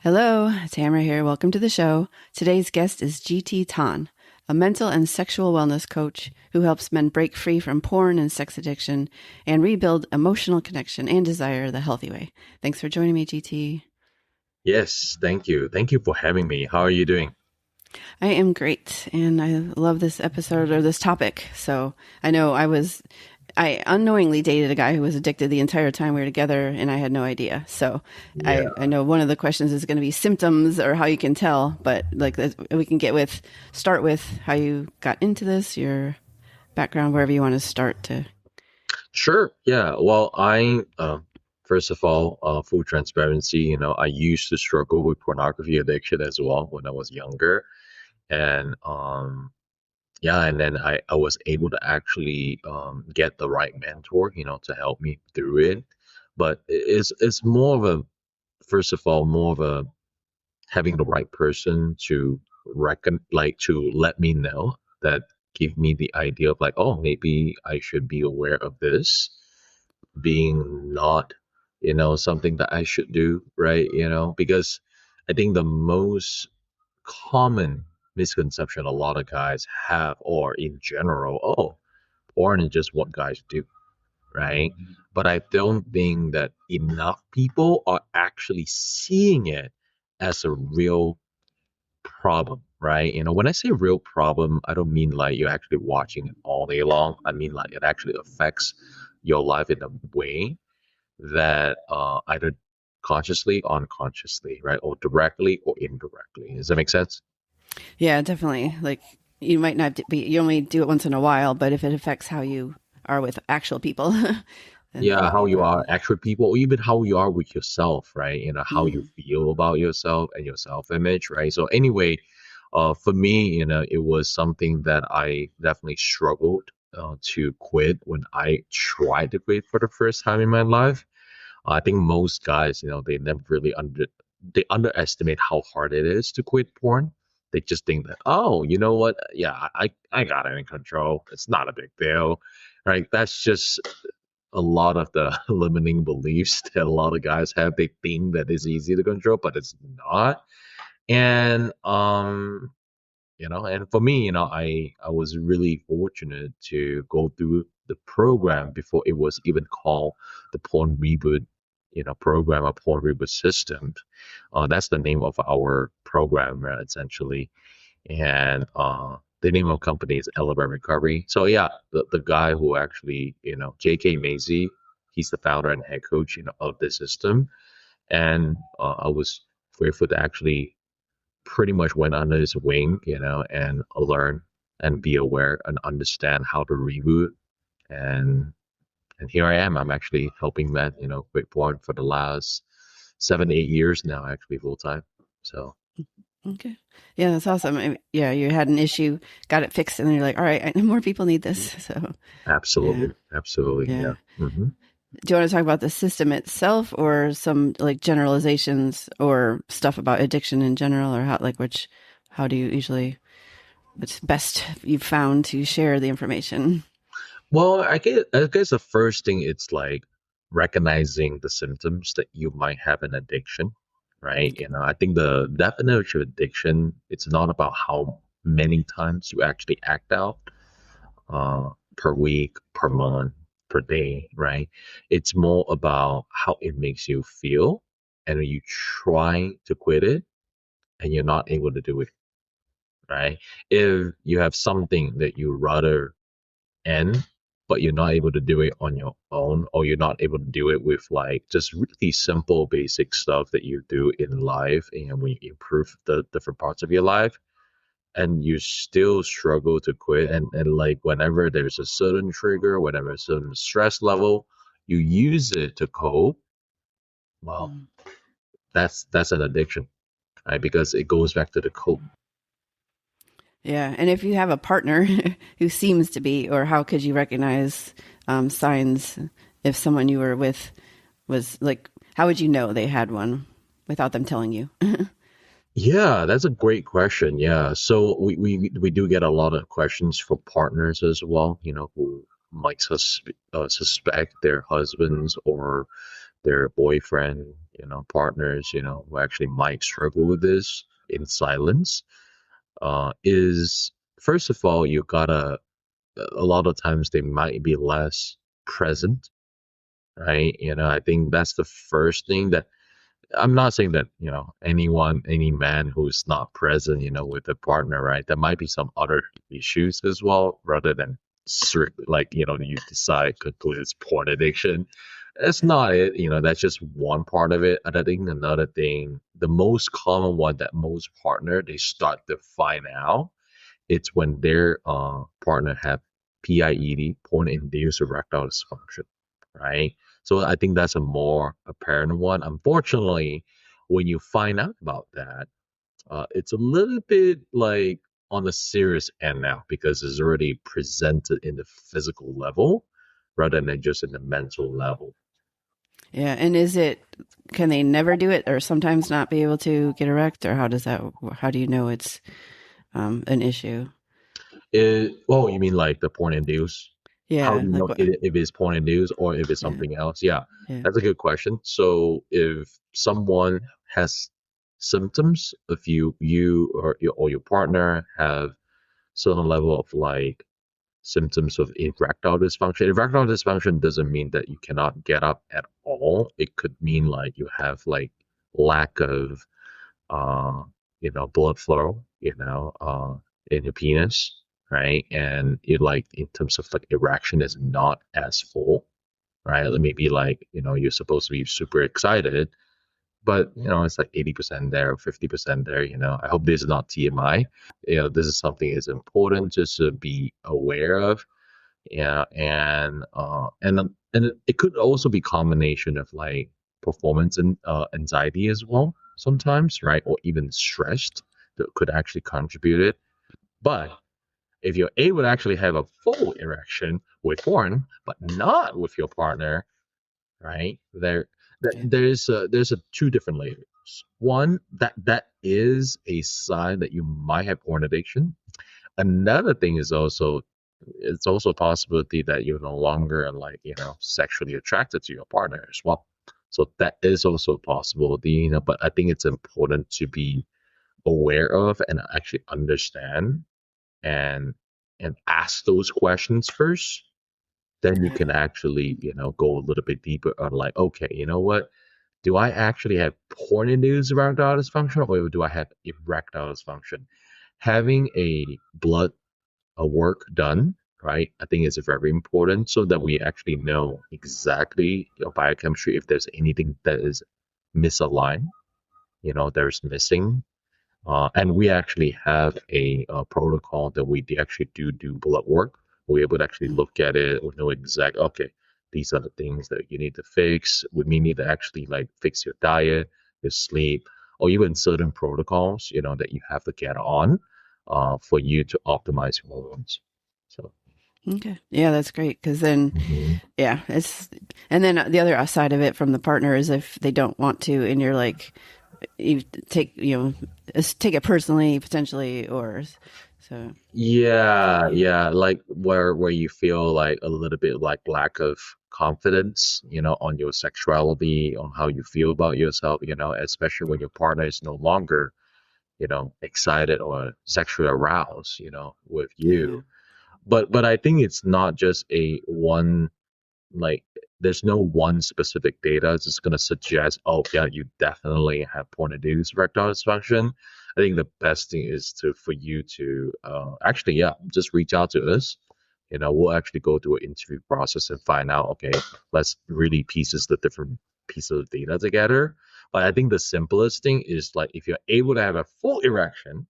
Hello, Tamara here. Welcome to the show. Today's guest is GT Tan, a mental and sexual wellness coach who helps men break free from porn and sex addiction and rebuild emotional connection and desire the healthy way. Thanks for joining me, GT. Yes, thank you. Thank you for having me. How are you doing? I am great, and I love this episode or this topic. So I know I unknowingly dated a guy who was addicted the entire time we were together, and I had no idea. So Yeah, I know one of the questions is going to be symptoms or how you can tell, but like we can start with how you got into this, your background, wherever you want to start to. sure. Yeah. Well, first of all, full transparency, I used to struggle with pornography addiction as well when I was younger. And yeah, and then I was able to actually get the right mentor, to help me through it. But it's more of a, first of all, more of a having the right person to to let me know that give me the idea of like, oh, maybe I should be aware of this being not, something that I should do, right? Because I think the most common misconception a lot of guys have, or in general, oh, porn is just what guys do, right? But I don't think that enough people are actually seeing it as a real problem, right? When I say real problem, I don't mean like you're actually watching it all day long. I mean like it actually affects your life in a way that either consciously, unconsciously, right, or directly or indirectly. Does that make sense? Yeah, definitely. Like you might not be, you only do it once in a while, but if it affects how you are with actual people, then that Yeah, would be how a you are problem. actual people, or even how you are with yourself, right? How you Mm. feel about yourself and your self-image, right? So anyway, for me, it was something that I definitely struggled to quit when I tried to quit for the first time in my life. I think most guys, they never really they underestimate how hard it is to quit porn. They just think that, oh, you know what? Yeah, I got it in control. It's not a big deal, right? That's just a lot of the limiting beliefs that a lot of guys have. They think that it's easy to control, but it's not. And and for me, I was really fortunate to go through the program before it was even called the porn reboot, program, or porn reboot system. That's the name of our program, essentially. And the name of the company is Elevate Recovery. So yeah, the guy who actually, J.K. Macy, he's the founder and head coach, of the system. And I was grateful to actually pretty much went under his wing, and learn and be aware and understand how to reboot. And and here I am. I'm actually helping men, quit porn for the last 7, 8 years now, actually full time. So Okay. Yeah, that's awesome. Yeah, you had an issue, got it fixed, and then you're like, all right, I know more people need this. So, yeah, absolutely, absolutely, yeah. yeah. Hmm. Do you want to talk about the system itself or some like generalizations or stuff about addiction in general or how do you usually, what's best you've found to share the information? Well, I guess the first thing it's like recognizing the symptoms that you might have an addiction, right? Okay. I think the definition of addiction, it's not about how many times you actually act out per week, per month, per day, right? It's more about how it makes you feel, and when you try to quit it and you're not able to do it, right? If you have something that you rather end, but you're not able to do it on your own, or you're not able to do it with like just really simple, basic stuff that you do in life, and when you improve the different parts of your life, and you still struggle to quit, and like whenever there's a certain trigger, whenever a certain stress level, you use it to cope. Well, Mm. that's an addiction, right? Because it goes back to the cope. Yeah. And if you have a partner who seems to be, or how could you recognize signs if someone you were with was like, how would you know they had one without them telling you? Yeah, that's a great question. Yeah. So we do get a lot of questions for partners as well, who might suspect their husbands or their boyfriend, partners, who actually might struggle with this in silence, is first of all, you gotta, a lot of times they might be less present, right? I think that's the first thing that I'm not saying that, any man who's not present, with a partner, right? There might be some other issues as well, rather than strictly like, you decide conclude it's porn addiction. That's not it, that's just one part of it. And I think another thing, the most common one that most partner they start to find out, it's when their partner have PIED, porn-induced erectile dysfunction, right? So I think that's a more apparent one. Unfortunately, when you find out about that, it's a little bit like on the serious end now because it's already presented in the physical level rather than just in the mental level. Yeah. And can they never do it or sometimes not be able to get erect, or how do you know it's an issue? You mean like the porn induced? How Yeah. do you Like know what? if it's porn induced or if it's Yeah. something else? Yeah, Yeah. that's a good question. So if someone has symptoms, if you or your partner have certain level of like symptoms of erectile dysfunction. Erectile dysfunction doesn't mean that you cannot get up at all. It could mean like you have like lack of uh blood flow, in your penis, right? And it like in terms of like erection is not as full, right? Maybe like, you're supposed to be super excited, but it's like 80% there, 50% there. I hope this is not TMI. This is something is important just to be aware of. Yeah, and it could also be combination of like performance and anxiety as well sometimes, right? Or even stressed that could actually contribute it. But if you're able to actually have a full erection with porn, but not with your partner, right? Yeah. There's a two different layers. One, that is a sign that you might have porn addiction. Another thing is also, it's also a possibility that you're no longer like, sexually attracted to your partner as well. So that is also a possibility, but I think it's important to be aware of and actually understand and ask those questions first. Then you Yeah. can actually, go a little bit deeper on like, okay, you know what? Do I actually have porn-induced erectile dysfunction or do I have erectile dysfunction? Having blood work done, right? I think it's very important so that we actually know exactly your biochemistry if there's anything that is misaligned, there's missing. And we actually have a protocol that we actually do blood work. We're able to actually Mm. look at it. We know exactly, okay, these are the things that you need to fix. We may need to actually like fix your diet, your sleep, or even certain protocols, that you have to get on for you to optimize your hormones. So, Okay. Yeah, that's great. Because then, mhm. yeah, and then the other side of it from the partner is if they don't want to, and you're like, you take it personally, potentially, or so. Yeah, Yeah. yeah, like where you feel like a little bit like lack of confidence, on your sexuality, on how you feel about yourself, especially when your partner is no longer, excited or sexually aroused, with Yeah. you. But I think it's not just a one, like there's no one specific data it's just going to suggest, oh yeah, you definitely have porn-induced erectile dysfunction. I think the best thing is for you to actually, yeah, just reach out to us. We'll actually go through an interview process and find out, okay, let's really pieces the different pieces of data together. But I think the simplest thing is like if you're able to have a full erection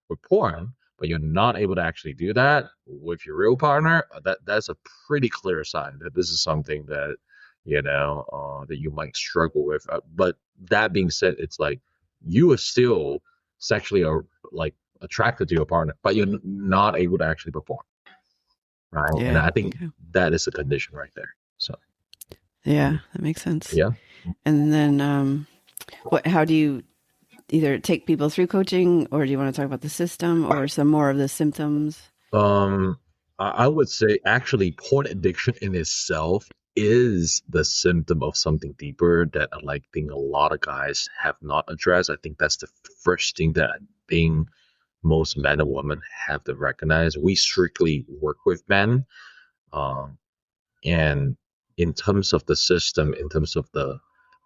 with porn, but you're not able to actually do that with your real partner, that's a pretty clear sign that this is something that that you might struggle with. But that being said, it's like you are still sexually like attracted to your partner, but you're not able to actually perform, right? And Yeah. I think Okay. that is a condition right there. So Yeah, that makes sense. yeah. And then, how do you either take people through coaching, or do you want to talk about the system or some more of the symptoms? Um, I would say actually porn addiction in itself is the symptom of something deeper that I think a lot of guys have not addressed. I think that's the first thing that I think most men and women have to recognize. We strictly work with men, um, and in terms of the system, in terms of the,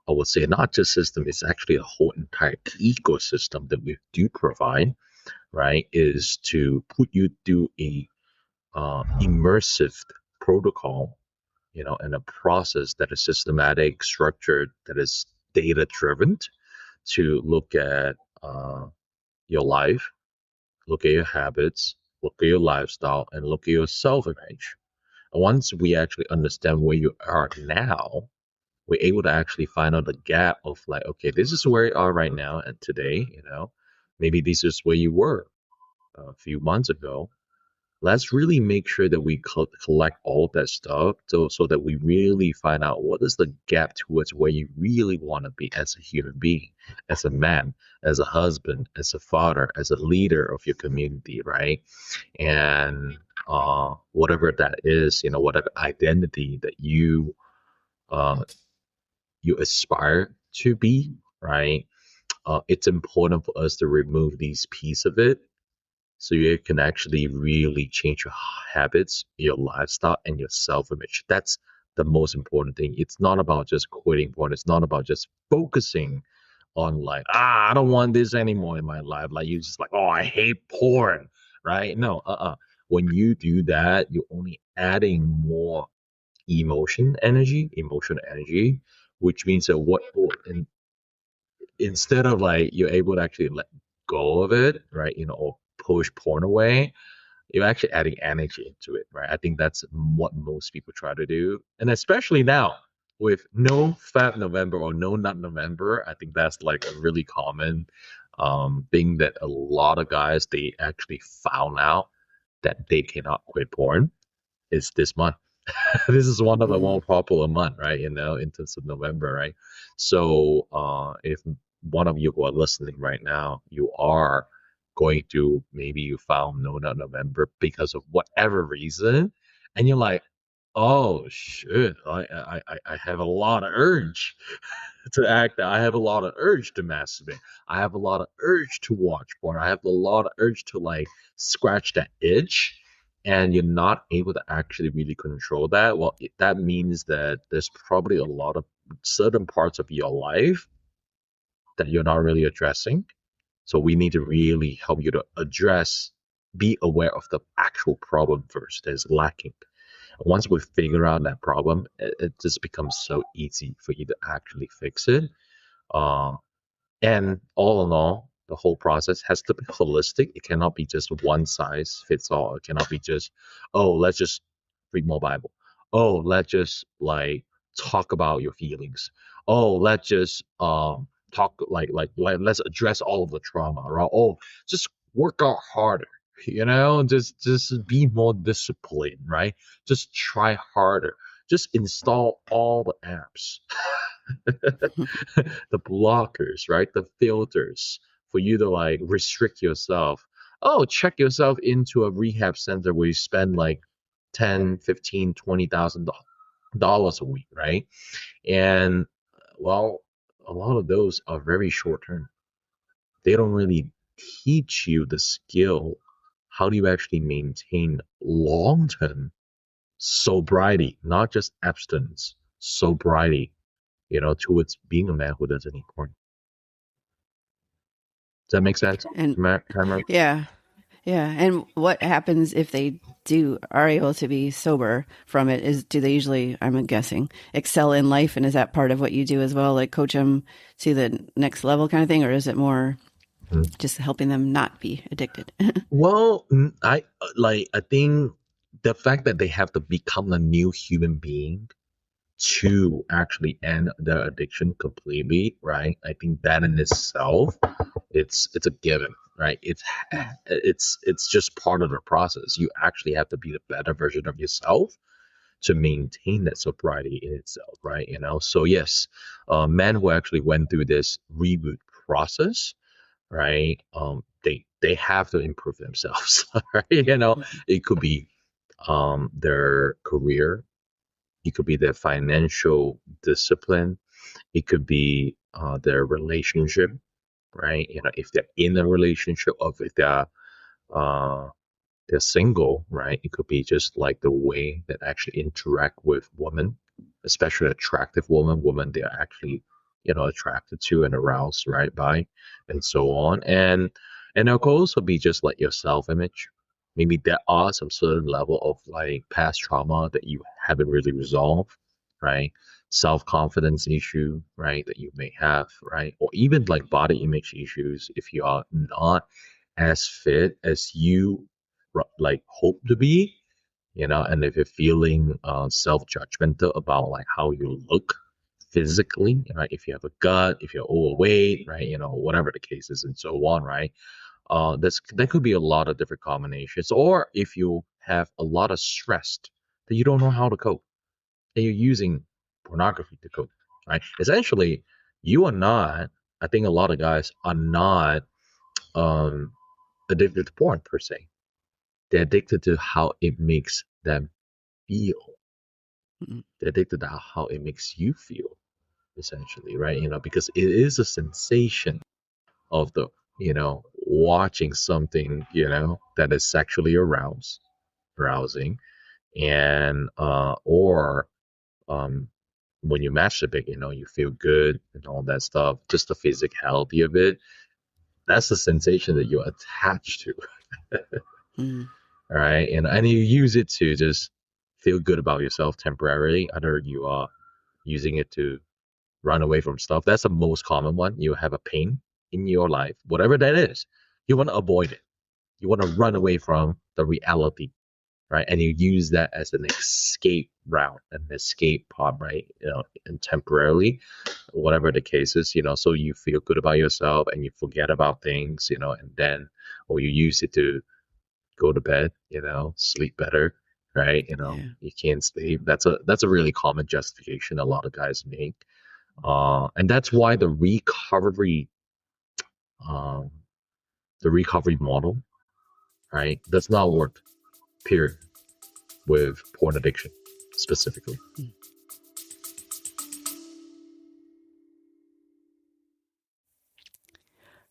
I would say not just system, it's actually a whole entire ecosystem that we do provide, right? Is to put you through a immersive protocol, and a process that is systematic, structured, that is data driven to look at your life, look at your habits, look at your lifestyle, and look at your self image. Once we actually understand where you are now, we're able to actually find out the gap of like, okay, this is where you are right now and today, maybe this is where you were a few months ago. Let's really make sure that we collect all of that stuff so that we really find out what is the gap towards where you really want to be as a human being, as a man, as a husband, as a father, as a leader of your community, right? And whatever that is, whatever identity that uh, you aspire to be, right? It's important for us to remove these pieces of it so you can actually really change your habits, your lifestyle, and your self-image. That's the most important thing. It's not about just quitting porn. It's not about just focusing on like, I don't want this anymore in my life. Like you just like, oh, I hate porn, right? No, When you do that, you're only adding more emotional energy, which means that instead of like you're able to actually let go of it, right? Or push porn away, you're actually adding energy into it, right? I think that's what most people try to do. And especially now with no Fat November or no Nut November, I think that's like a really common thing that a lot of guys, they actually found out that they cannot quit porn is this month. This is one of the more popular month, right? In terms of November, right? So if one of you who are listening right now, you are going to maybe you found No Nut November because of whatever reason, and you're like, oh shit, I have a lot of urge to act. I have a lot of urge to masturbate. I have a lot of urge to watch porn. I have a lot of urge to like scratch that itch. And you're not able to actually really control that. Well, that means that there's probably a lot of certain parts of your life that you're not really addressing. So we need to really help you to address, be aware of the actual problem first that is lacking. Once we figure out that problem, it just becomes so easy for you to actually fix it. Uh, and all in all, the whole process has to be holistic. It cannot be just one size fits all. It cannot be just, oh, let's just read more Bible. Oh, let's just like talk about your feelings. Oh, let's just talk like let's address all of the trauma, right? Oh, just work out harder. Just be more disciplined, right? Just try harder. Just install all the apps. The blockers, right? The filters for you to like restrict yourself. Oh, check yourself into a rehab center where you spend like 10, 15, $20,000 a week, right? And well, a lot of those are very short term. They don't really teach you the skill. How do you actually maintain long term sobriety, not just abstinence, sobriety, towards being a man who doesn't eat porn. Does that make sense, And Cameron? yeah, yeah. And what happens if they are able to be sober from it? Do they usually, I'm guessing, excel in life? And is that part of what you do as well? Like coach them to the next level kind of thing? Or is it more just helping them not be addicted? Well, I think the fact that they have to become a new human being to actually end their addiction completely, right? I think that in itself, it's a given, right? It's just part of the process. You actually have to be the better version of yourself to maintain that sobriety in itself, right? So yes, men who actually went through this reboot process, right? They have to improve themselves, right? It could be their career, It could be their financial discipline. It could be their relationship, right? If they're in a relationship, or if uh, they're single, right? It could be just like the way that actually interact with women, especially attractive women they're actually, attracted to and aroused, right, by, and so on. And it could also be just like your self-image. Maybe there are some certain level of like past trauma that you haven't really resolved, right? Self-confidence issue, right, that you may have, right? Or even like body image issues if you are not as fit as you like hope to be, and if you're feeling self-judgmental about like how you look physically, right? If you have a gut, if you're overweight, right? Whatever the case is, and so on, right? There could be a lot of different combinations. Or if you have a lot of stress that you don't know how to cope, and you're using pornography to cope, right? Essentially, you are not. I think a lot of guys are not um, addicted to porn per se. They're addicted to how it makes them feel. Mm-hmm. They're addicted to how it makes you feel, essentially, right? Because it is a sensation of watching something, that is sexually arousing, and or um, when you masturbate, you feel good and all that stuff. Just the physicality of it. That's the sensation that you're attached to. Mm-hmm. Right? And you use it to just feel good about yourself temporarily. Either you are using it to run away from stuff. That's the most common one. You have a pain in your life, whatever that is. You want to avoid it. You want to run away from the reality, right? And you use that as an escape route, an escape pod, right? And temporarily, whatever the case is, so you feel good about yourself and you forget about things, and then, or you use it to go to bed, sleep better, right? Yeah. You can't sleep. That's a really common justification a lot of guys make. And that's why um, the recovery model, right, does not work, period, with porn addiction specifically.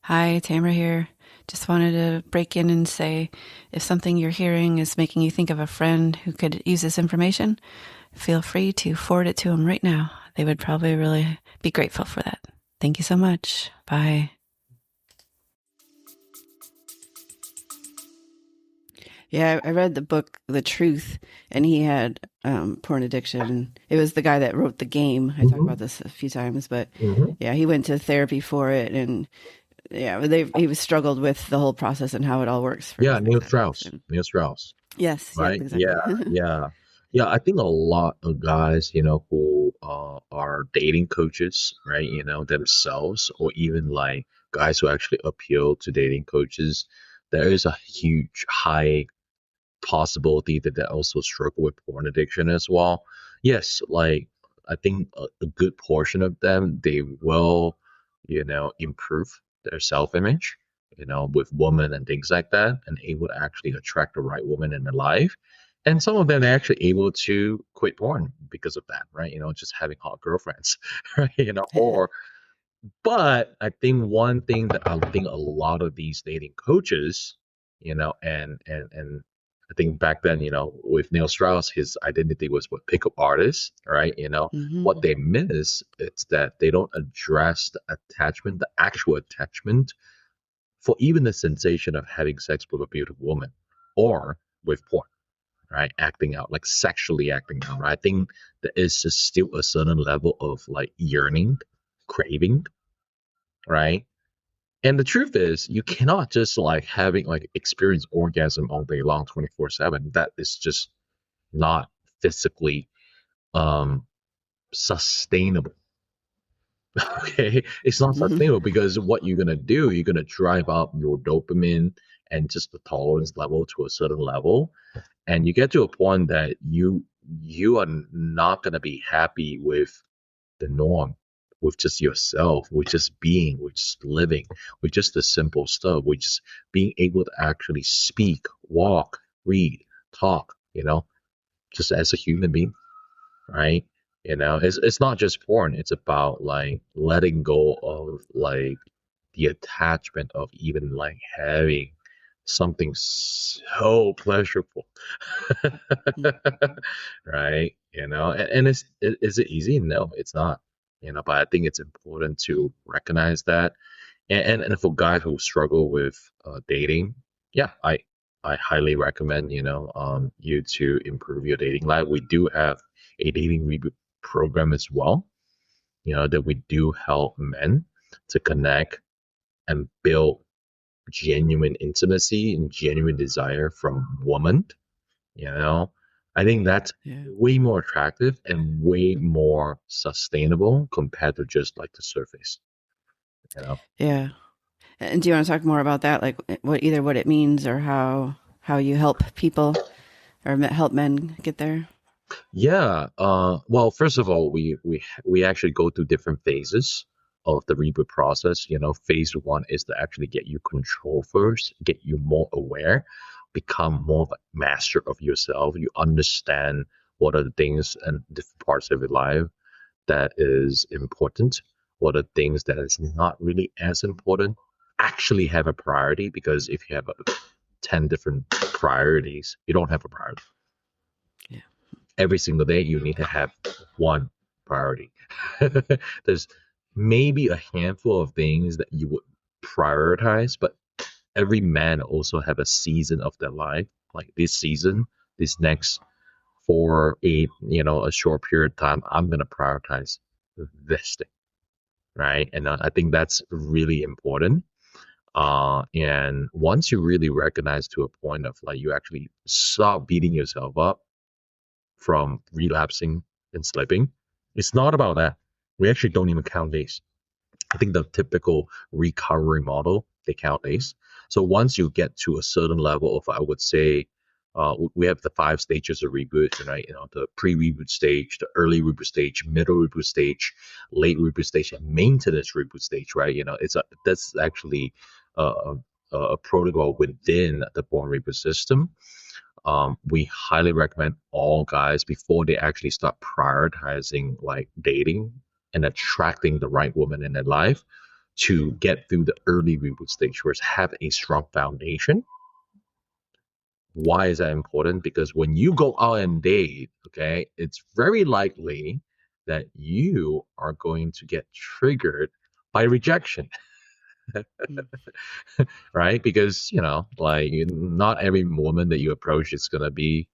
Hi, Tamara here. Just wanted to break in and say if something you're hearing is making you think of a friend who could use this information, feel free to forward it to them right now. They would probably really be grateful for that. Thank you so much. Bye. Yeah, I read the book The Truth, and he had porn addiction. And it was the guy that wrote The Game. I talked about this a few times, but yeah, he went to therapy for it, and yeah, he was struggled with the whole process and how it all works. For Yeah, his Neil sex addicts. Strauss. Neil Strauss. Yes, yeah, Right? exactly. Yeah. I think a lot of guys, who are dating coaches, right? Themselves, or even like guys who actually appeal to dating coaches, there is a huge high possibility that they also struggle with porn addiction as well. Yes, like I think a good portion of them, they will, improve their self-image, with women and things like that, and able to actually attract the right woman in their life. And some of them are actually able to quit porn because of that, right? Just having hot girlfriends, right? Or but I think one thing that I think a lot of these dating coaches, and I think back then, with Neil Strauss, his identity was what pickup artist, right? What they miss is that they don't address the attachment, the actual attachment, for even the sensation of having sex with a beautiful woman, or with porn, right? Acting out, like sexually acting out, right? I think there is just still a certain level of like yearning, craving, right? And the truth is, you cannot just like having like experience orgasm all day long, 24/7. That is just not physically um sustainable. Okay, it's not sustainable because what you're gonna do, you're gonna drive up your dopamine and just the tolerance level to a certain level, and you get to a point that you are not gonna be happy with the norm, with just yourself, with just being, with just living, with just the simple stuff, with just being able to actually speak, walk, read, talk, just as a human being. right? It's not just porn. It's about like letting go of like the attachment of even like having something so pleasurable, Mm. right? And is it easy? No, it's not. But I think it's important to recognize that. And for guys who struggle with dating, yeah, I highly recommend you to improve your dating life. We do have a dating reboot program as well. That we do help men to connect and build genuine intimacy and genuine desire from women. You know, I think that's Yeah. way more attractive and way more sustainable compared to just like the surface. You know. Yeah. And do you want to talk more about that? Like what it means or how you help people or help men get there? Yeah. Well, first of all, we actually go through different phases of the reboot process. Phase one is to actually get you control first, get you more aware, become more of a master of yourself. You understand what are the things and different parts of your life that is important, what are things that is not really as important. Actually have a priority, because if you have 10 different priorities, you don't have a priority. Yeah. Every single day you need to have one priority. There's maybe a handful of things that you would prioritize, but every man also have a season of their life. Like this season, this next 4 8, a short period of time, I'm gonna prioritize this thing, right? And I think that's really important. And once you really recognize to a point of like you actually stop beating yourself up from relapsing and slipping. It's not about that. We actually don't even count days. I think the typical recovery model, they count days. So once you get to a certain level of, I would say, we have the 5 stages of reboot, right? The pre-reboot stage, the early reboot stage, middle reboot stage, late reboot stage, and maintenance reboot stage, right? That's actually a protocol within the born reboot system. We highly recommend all guys before they actually start prioritizing like dating and attracting the right woman in their life to get through the early reboot stage, where have a strong foundation. Why is that important? Because when you go out and date, okay, it's very likely that you are going to get triggered by rejection. Mm. Right? Because, like not every woman that you approach is going to be,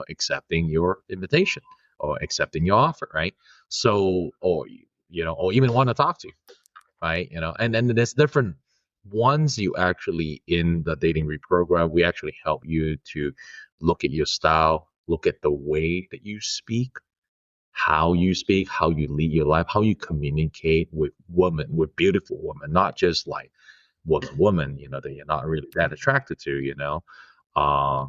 accepting your invitation or accepting your offer, right? So, or even want to talk to you, right? And then there's different. Once you actually in the dating reprogram, we actually help you to look at your style, look at the way that you speak, how you lead your life, how you communicate with women, with beautiful women, not just like woman, that you're not really that attracted to, uh,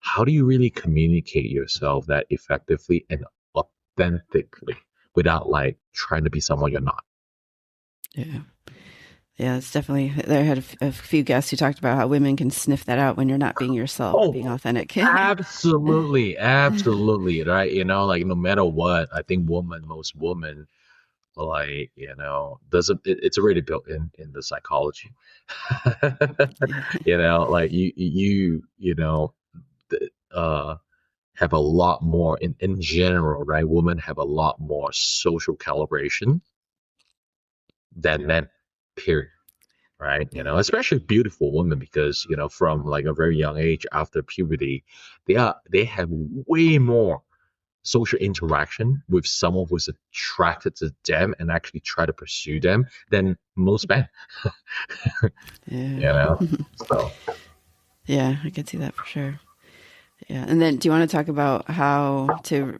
how do you really communicate yourself that effectively and authentically without like trying to be someone you're not? Yeah. Yeah, it's definitely. There had a few guests who talked about how women can sniff that out when you're not being yourself, being Oh, authentic. absolutely, absolutely, right? Like no matter what, I think most women, like doesn't it's already built in the psychology. Yeah. Like you uh have a lot more in general, right? Women have a lot more social calibration than men, period. Right? Yeah. Especially beautiful women, because from like a very young age after puberty, they have way more social interaction with someone who's attracted to them and actually try to pursue them than most men. Yeah. you know so Yeah, I can see that for sure. Yeah. And then do you want to talk about how to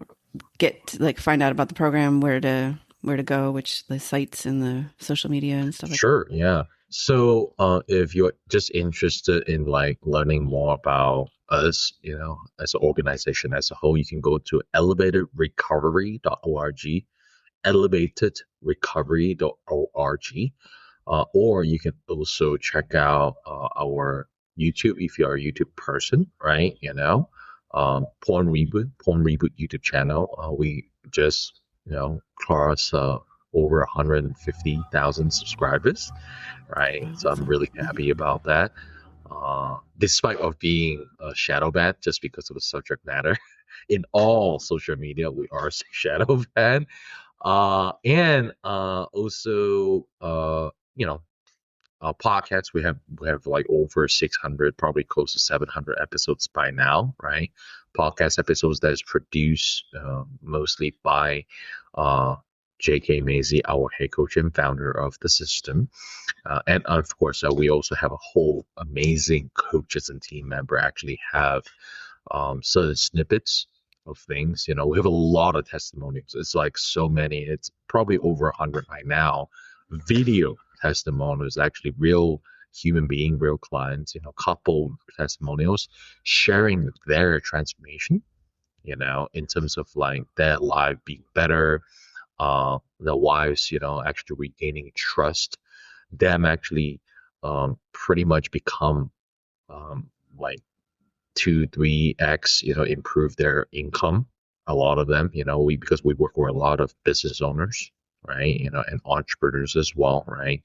like find out about the program, where to go, which the sites and the social media and stuff like that? Sure, yeah. So, if you're just interested in like learning more about us, as an organization as a whole, you can go to elevatedrecovery.org, elevatedrecovery.org, or you can also check out our YouTube if you're a YouTube person, right? Porn Reboot YouTube channel. We just crossed over 150,000 subscribers, right? Oh, So I'm awesome. really happy about that. Despite of being shadow banned just because of the subject matter, in all social media we are shadow banned. And also, podcasts, we have like over 600, probably close to 700 episodes by now, right? Podcast episodes that is produced mostly by uh, J.K. Mazie, our head coach and founder of the system. And of course, we also have a whole amazing coaches and team member actually have certain snippets of things. We have a lot of testimonials. It's like so many. It's probably over 100 by now. Video testimonials, actually real human being, real clients, couple testimonials sharing their transformation, in terms of like their life being better, their wives, actually regaining trust, them actually pretty much become like 2 3x improve their income. A lot of them, because we work with a lot of business owners, right, and entrepreneurs as well, right.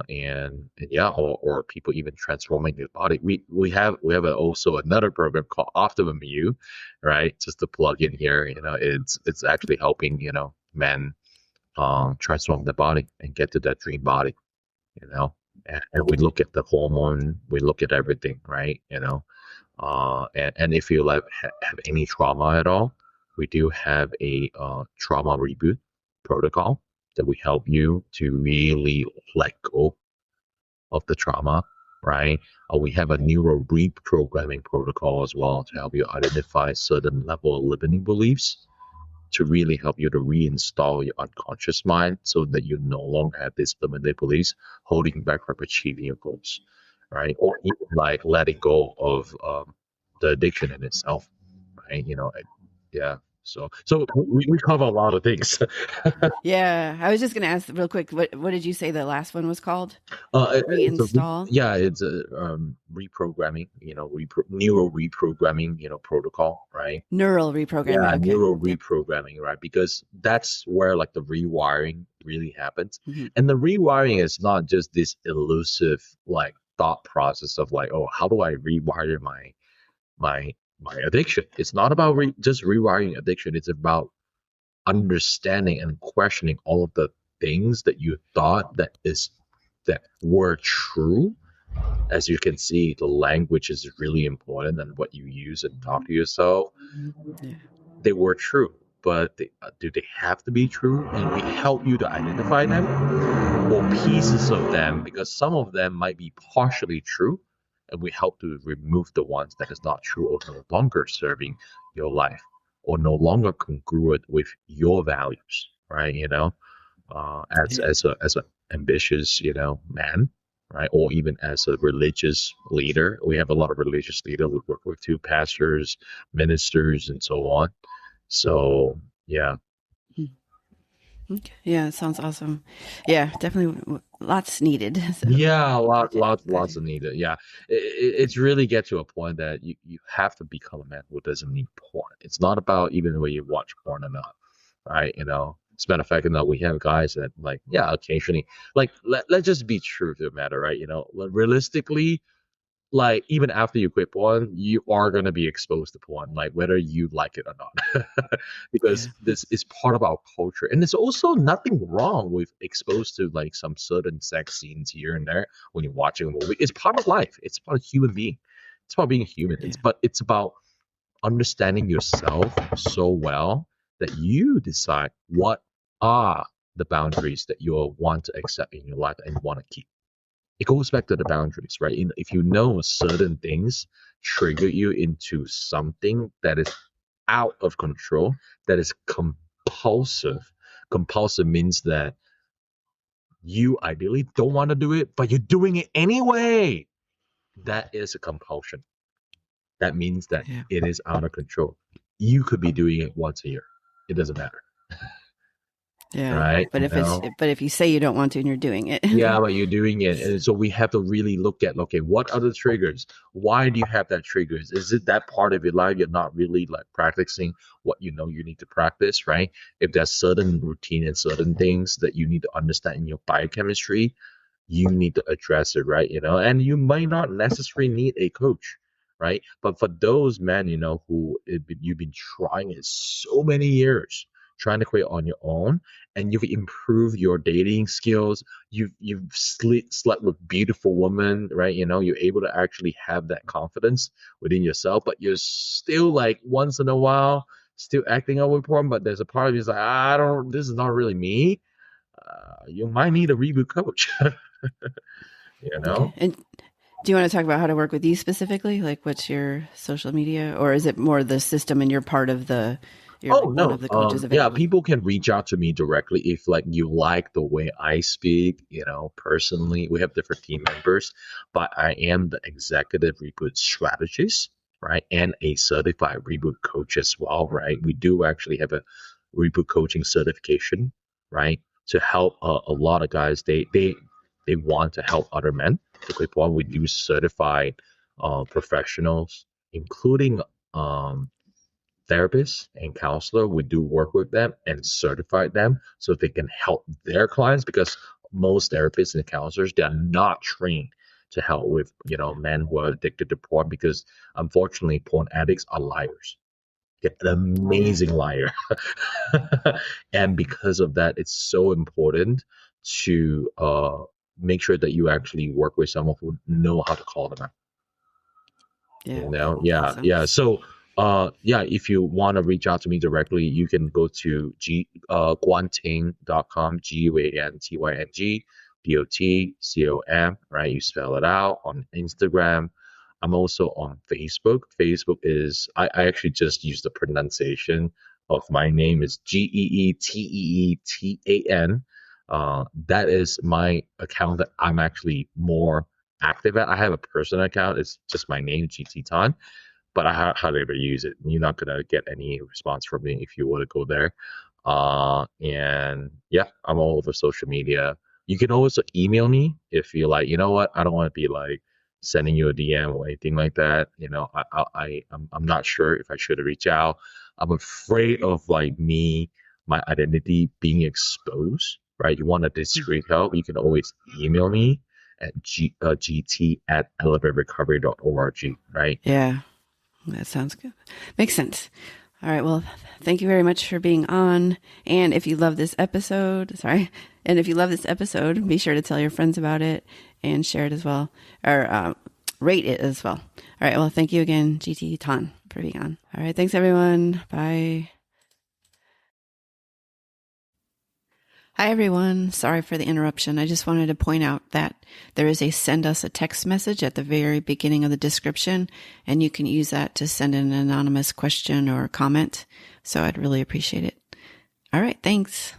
And yeah, or people even transforming their body. We have also another program called Optimum You, right, just to plug in here. It's actually helping men transform the body and get to that dream body, you know. And we look at the hormone, we look at everything, right? And if you have any trauma at all, we do have a trauma reboot protocol that we help you to really let go of the trauma, right? We have a neuro reprogramming protocol as well to help you identify certain level of limiting beliefs to really help you to reinstall your unconscious mind so that you no longer have these limiting beliefs holding you back from achieving your goals, right? Or even like letting go of the addiction in itself, right? Yeah. So we cover a lot of things. Yeah, I was just going to ask real quick. What did you say the last one was called? It's Reinstall. it's a reprogramming, neural reprogramming, protocol, right? Neural reprogramming. Yeah, Okay. neural Yep. reprogramming, right? Because that's where like the rewiring really happens. Hmm. And the rewiring is not just this elusive like thought process of like, oh, how do I rewire my my addiction? It's not about just rewiring addiction. It's about understanding and questioning all of the things that you thought that were true. As you can see, the language is really important and what you use and talk to yourself. Yeah. They were true, but do they have to be true? And we help you to identify them or pieces of them, because some of them might be partially true, and we help to remove the ones that is not true or no longer serving your life or no longer congruent with your values, right? As Yeah. as a ambitious man, right, or even as a religious leader. We have a lot of religious leaders. We work with two pastors, ministers, and so on. So yeah. Okay. Yeah, it sounds awesome. Yeah, definitely lots needed. So Yeah, glad lots you. of need. Yeah, it's really get to a point that you have to become a man who doesn't need porn. It's not about even whether you watch porn or not, right? As a matter of fact, we have guys that like, yeah, occasionally, like, let's just be true to the matter, right? Realistically, like even after you quit porn, you are gonna be exposed to porn, like whether you like it or not, Yeah. because this is part of our culture, and there's also nothing wrong with exposed to like some certain sex scenes here and there when you're watching a movie. It's part of life. It's part of human being. It's about being human. Yeah. It's about understanding yourself so well that you decide what are the boundaries that you want to accept in your life and want to keep. It goes back to the boundaries, right? If you know certain things trigger you into something that is out of control, that is compulsive. Compulsive means that you ideally don't want to do it, but you're doing it anyway. That is a compulsion. That means that Yeah. it is out of control. You could be doing it once a year. It doesn't matter. Yeah. right? But if you say you don't want to and you're doing it. Yeah, but you're doing it. And so we have to really look at, okay, what are the triggers? Why do you have that triggers? Is it that part of your life you're not really like practicing what you know you need to practice, right? If there's certain routine and certain things that you need to understand in your biochemistry, you need to address it, right? And you might not necessarily need a coach, right? But for those men, who you've been trying it so many years, trying to create on your own, and you've improved your dating skills, you've slept with beautiful women, right? You're able to actually have that confidence within yourself, but you're still like once in a while still acting out with porn, but there's a part of you that's like, I don't, this is not really me. You might need a reboot coach. Okay. And do you want to talk about how to work with you specifically? Like, what's your social media, or is it more the system and you're part of the? Oh no. One of the coaches Yeah, available? people can reach out to me directly if like you like the way I speak, personally. We have different team members, but I am the executive reboot strategist, right? And a certified reboot coach as well, right? We do actually have a reboot coaching certification, right? To help a lot of guys. They want to help other men to click on. We do certified professionals, including therapists and counselor. We do work with them and certify them so they can help their clients, because most therapists and counselors, they're not trained to help with men who are addicted to porn, because unfortunately porn addicts are liars. They're an amazing liar. And because of that, it's so important to make sure that you actually work with someone who know how to call them out. Yeah. Awesome. Yeah. So if you want to reach out to me directly, you can go to guanting.com, GUANTYNG.com, right? You spell it out. On Instagram. I'm also on Facebook. Facebook is, I actually just use the pronunciation of my name is GEETEETAN. That is my account that I'm actually more active at. I have a personal account. It's just my name, GT Tan, but I hardly ever use it. You're not gonna get any response from me if you were to go there. And yeah, I'm all over social media. You can also email me if you're like, you know what, I don't want to be like sending you a DM or anything like that. I'm not sure if I should reach out. I'm afraid of like my identity being exposed, right? You want a discreet help, you can always email me at gt@elevaterecovery.org, right? Yeah, that sounds good. Makes sense. All right. Well, thank you very much for being on. And if you love this episode, be sure to tell your friends about it and share it as well, or rate it as well. All right. Well, thank you again, GT Tan, for being on. All right. Thanks, everyone. Bye. Hi, everyone. Sorry for the interruption. I just wanted to point out that there is a send us a text message at the very beginning of the description, and you can use that to send an anonymous question or comment. So I'd really appreciate it. All right. Thanks.